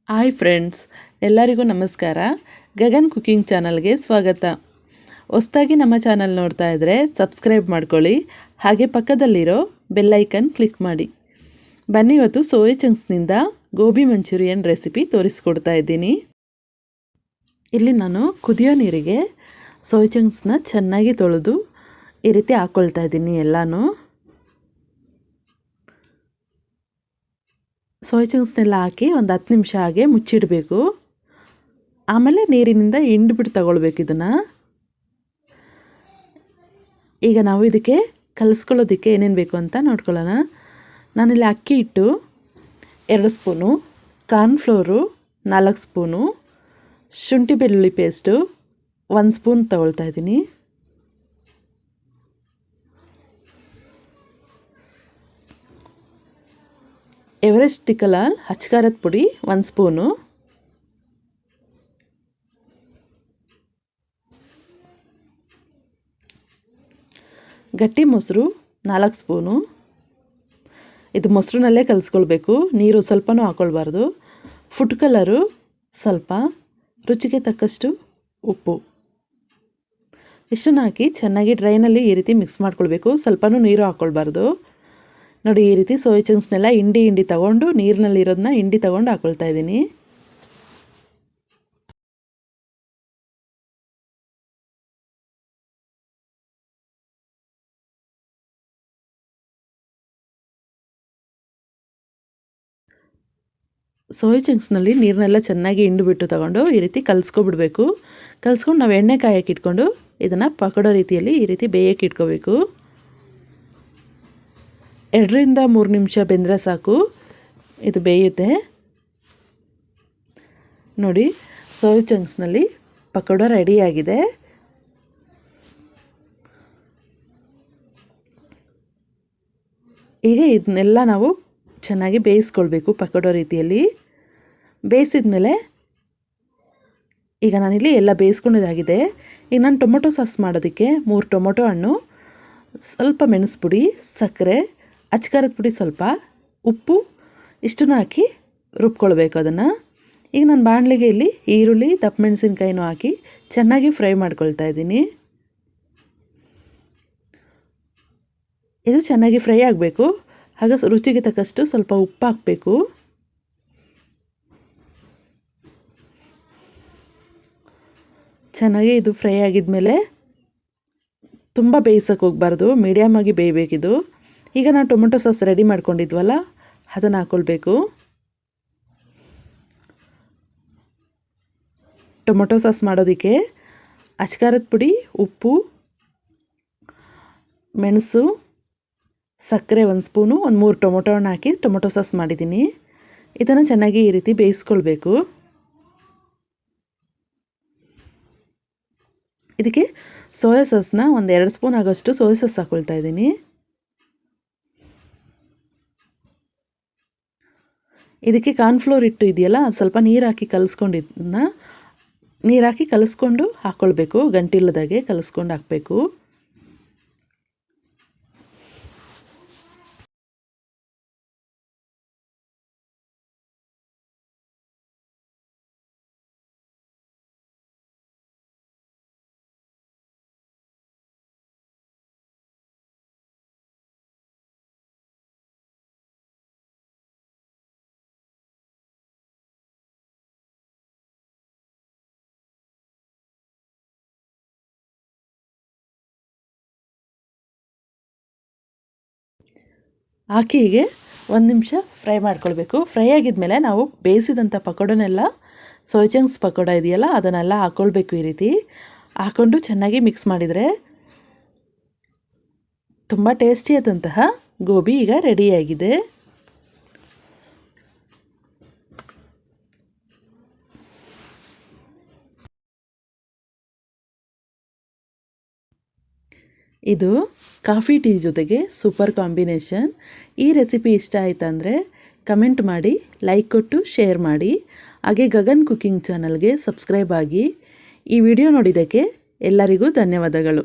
Hi friends, ಎಲ್ಲರಿಗೂ ನಮಸ್ಕಾರ. Gagan cooking ಚಾನಲ್ಗೆ ಸ್ವಾಗತ. ಹೊಸದಾಗಿ ನಮ್ಮ ಚಾನಲ್ ನೋಡ್ತಾ ಇದ್ದರೆ ಸಬ್ಸ್ಕ್ರೈಬ್ ಮಾಡ್ಕೊಳ್ಳಿ, ಹಾಗೆ ಪಕ್ಕದಲ್ಲಿರೋ ಬೆಲ್ಲೈಕನ್ ಕ್ಲಿಕ್ ಮಾಡಿ. ಬನ್ನಿ, ಇವತ್ತು ಸೋಯಾ ಚಂಕ್ಸ್ನಿಂದ ಗೋಬಿ ಮಂಚೂರಿಯನ್ ರೆಸಿಪಿ ತೋರಿಸ್ಕೊಡ್ತಾ ಇದ್ದೀನಿ. ಇಲ್ಲಿ ನಾನು ಕುದಿಯೋ ನೀರಿಗೆ ಸೋಯಾ ಚಂಕ್ಸ್ನ ಚೆನ್ನಾಗಿ ತೊಳೆದು ಈ ರೀತಿ ಹಾಕ್ಕೊಳ್ತಾ ಇದ್ದೀನಿ. ಎಲ್ಲನೂ ಸೋಯಾ ಚಂಕ್ಸ್ನೆಲ್ಲ ಹಾಕಿ ಒಂದು 10 ನಿಮಿಷ ಹಾಗೆ ಮುಚ್ಚಿಡಬೇಕು. ಆಮೇಲೆ ನೀರಿನಿಂದ ಹಿಂಡ್ಬಿಟ್ಟು ತಗೊಳ್ಬೇಕು ಇದನ್ನು. ಈಗ ನಾವು ಇದಕ್ಕೆ ಕಲಿಸ್ಕೊಳ್ಳೋದಕ್ಕೆ ಏನೇನು ಬೇಕು ಅಂತ ನೋಡ್ಕೊಳ್ಳೋಣ. ನಾನಿಲ್ಲಿ ಅಕ್ಕಿ ಹಿಟ್ಟು 2 ಸ್ಪೂನು, ಕಾರ್ನ್ಫ್ಲೋರು 4 ಸ್ಪೂನು, ಶುಂಠಿ ಬೆಳ್ಳುಳ್ಳಿ ಪೇಸ್ಟು 1 ಸ್ಪೂನ್ ತಗೊಳ್ತಾ ಇದ್ದೀನಿ. ಎವರೆಸ್ಟ್ ತಿಕ್ಕಲಾಲ್ ಹಚ್ಕಾರದ ಪುಡಿ 1 ಸ್ಪೂನು, ಗಟ್ಟಿ ಮೊಸರು 4 ಸ್ಪೂನು. ಇದು ಮೊಸರಿನಲ್ಲೇ ಕಲಿಸ್ಕೊಳ್ಬೇಕು, ನೀರು ಸ್ವಲ್ಪನೂ ಹಾಕ್ಕೊಳ್ಬಾರ್ದು. ಫುಡ್ ಕಲರು ಸ್ವಲ್ಪ, ರುಚಿಗೆ ತಕ್ಕಷ್ಟು ಉಪ್ಪು, ಇಷ್ಟನ್ನು ಹಾಕಿ ಚೆನ್ನಾಗಿ ಡ್ರೈನಲ್ಲಿ ಈ ರೀತಿ ಮಿಕ್ಸ್ ಮಾಡ್ಕೊಳ್ಬೇಕು. ಸ್ವಲ್ಪನೂ ನೀರು ಹಾಕ್ಕೊಳ್ಬಾರ್ದು. ನೋಡಿ, ಈ ರೀತಿ ಸೋಯಾ ಚಂಕ್ಸ್ನೆಲ್ಲ ಹಿಂಡಿ ತಗೊಂಡು ನೀರಿನಲ್ಲಿರೋದನ್ನ ಹಿಂಡಿ ತಗೊಂಡು ಹಾಕ್ಕೊಳ್ತಾ ಇದ್ದೀನಿ. ಸೋಯಾ ಚಂಕ್ಸ್ನಲ್ಲಿ ನೀರನ್ನೆಲ್ಲ ಚೆನ್ನಾಗಿ ಹಿಂಡಿಬಿಟ್ಟು ತಗೊಂಡು ಈ ರೀತಿ ಕಲಿಸ್ಕೊಬಿಡ್ಬೇಕು. ಕಲಿಸ್ಕೊಂಡು ನಾವು ಎಣ್ಣೆ ಕಾಯಕ್ಕೆ ಇಟ್ಕೊಂಡು ಇದನ್ನು ಪಕೋಡ ರೀತಿಯಲ್ಲಿ ಈ ರೀತಿ ಬೇಯಕ್ಕೆ ಇಟ್ಕೋಬೇಕು. 2 ರಿಂದ 3 ನಿಮಿಷ ಬೆಂದರೆ ಸಾಕು, ಇದು ಬೇಯುತ್ತೆ. ನೋಡಿ, ಸೋಯಾ ಚಂಕ್ಸ್ನಲ್ಲಿ ಪಕೋಡ ರೆಡಿಯಾಗಿದೆ. ಈಗ ಇದನ್ನೆಲ್ಲ ನಾವು ಚೆನ್ನಾಗಿ ಬೇಯಿಸ್ಕೊಳ್ಬೇಕು ಪಕೋಡ ರೀತಿಯಲ್ಲಿ. ಬೇಯಿಸಿದ ಮೇಲೆ ಈಗ ನಾನಿಲ್ಲಿ ಎಲ್ಲ ಬೇಯಿಸ್ಕೊಂಡಿದ್ದಾಗಿದೆ. ಈಗ ನಾನು ಟೊಮೊಟೊ ಸಾಸ್ ಮಾಡೋದಕ್ಕೆ 3 ಟೊಮೊಟೊ ಹಣ್ಣು, ಸ್ವಲ್ಪ ಮೆಣಸು ಪುಡಿ, ಸಕ್ಕರೆ, ಅಚ್ಕಾರದ ಪುಡಿ ಸ್ವಲ್ಪ, ಉಪ್ಪು ಇಷ್ಟನ್ನು ಹಾಕಿ ರುಬ್ಕೊಳ್ಬೇಕು ಅದನ್ನು. ಈಗ ನಾನು ಬಾಣಲೆಗೆ ಇಲ್ಲಿ ಈರುಳ್ಳಿ, ದಪ್ಪ ಮೆಣಸಿನ್ಕಾಯಿನೂ ಹಾಕಿ ಚೆನ್ನಾಗಿ ಫ್ರೈ ಮಾಡ್ಕೊಳ್ತಾ ಇದ್ದೀನಿ. ಇದು ಚೆನ್ನಾಗಿ ಫ್ರೈ ಆಗಬೇಕು. ಹಾಗೆ ರುಚಿಗೆ ತಕ್ಕಷ್ಟು ಸ್ವಲ್ಪ ಉಪ್ಪು ಹಾಕಬೇಕು. ಚೆನ್ನಾಗಿ ಇದು ಫ್ರೈ ಆಗಿದ್ಮೇಲೆ ತುಂಬ ಬೇಯಿಸೋಕೆ ಹೋಗಬಾರ್ದು, ಮೀಡಿಯಮಾಗಿ ಬೇಯಬೇಕಿದು. ಈಗ ನಾವು ಟೊಮೊಟೊ ಸಾಸ್ ರೆಡಿ ಮಾಡ್ಕೊಂಡಿದ್ವಲ್ಲ, ಅದನ್ನು ಹಾಕ್ಕೊಳ್ಬೇಕು. ಟೊಮೊಟೊ ಸಾಸ್ ಮಾಡೋದಕ್ಕೆ ಅಚ್ಕಾರದ ಪುಡಿ, ಉಪ್ಪು, ಮೆಣಸು, ಸಕ್ಕರೆ 1 ಸ್ಪೂನು, 3 ಟೊಮೊಟೊ ಹಣ್ಣು ಹಾಕಿ ಟೊಮೊಟೊ ಸಾಸ್ ಮಾಡಿದ್ದೀನಿ. ಇದನ್ನು ಚೆನ್ನಾಗಿ ಈ ರೀತಿ ಬೇಯಿಸ್ಕೊಳ್ಬೇಕು. ಇದಕ್ಕೆ ಸೋಯಾ ಸಾಸ್ನ 2 ಸ್ಪೂನ್ ಆಗೋಷ್ಟು ಸೋಯಾ ಸಾಸ್ ಹಾಕ್ಕೊಳ್ತಾ ಇದ್ದೀನಿ. ಇದಕ್ಕೆ ಕಾರ್ನ್ಫ್ಲೋರ್ ಹಿಟ್ಟು ಇದೆಯಲ್ಲ, ಸ್ವಲ್ಪ ನೀರು ಹಾಕಿ ಕಲಿಸ್ಕೊಂಡಿದ್ದನ್ನ ನೀರು ಹಾಕಿ ಕಲಿಸ್ಕೊಂಡು ಹಾಕ್ಕೊಳ್ಬೇಕು. ಗಂಟಿಲ್ಲದಾಗೆ ಕಲಿಸ್ಕೊಂಡು ಹಾಕಬೇಕು. ಹಾಕಿ ಹೀಗೆ 1 ನಿಮಿಷ ಫ್ರೈ ಮಾಡ್ಕೊಳ್ಬೇಕು. ಫ್ರೈ ಆಗಿದ್ಮೇಲೆ ನಾವು ಬೇಯಿಸಿದಂಥ ಪಕೋಡನೆಲ್ಲ, ಸೋಯಾ ಚಂಕ್ಸ್ ಪಕೋಡ ಇದೆಯಲ್ಲ ಅದನ್ನೆಲ್ಲ ಹಾಕ್ಕೊಳ್ಬೇಕು. ಈ ರೀತಿ ಹಾಕ್ಕೊಂಡು ಚೆನ್ನಾಗಿ ಮಿಕ್ಸ್ ಮಾಡಿದರೆ ತುಂಬ ಟೇಸ್ಟಿಯಾದಂತಹ ಗೋಬಿ ಈಗ ರೆಡಿಯಾಗಿದೆ. ಇದು ಕಾಫಿ ಟೀ ಜೊತೆಗೆ ಸೂಪರ್ ಕಾಂಬಿನೇಷನ್. ಈ ರೆಸಿಪಿ ಇಷ್ಟ ಆಯ್ತಂದರೆ ಕಮೆಂಟ್ ಮಾಡಿ, ಲೈಕ್ ಕೊಟ್ಟು ಶೇರ್ ಮಾಡಿ. ಹಾಗೆ ಗಗನ್ ಕುಕಿಂಗ್ ಚಾನಲ್ಗೆ ಸಬ್ಸ್ಕ್ರೈಬ್ ಆಗಿ. ಈ ವಿಡಿಯೋ ನೋಡಿದ್ದಕ್ಕೆ ಎಲ್ಲರಿಗೂ ಧನ್ಯವಾದಗಳು.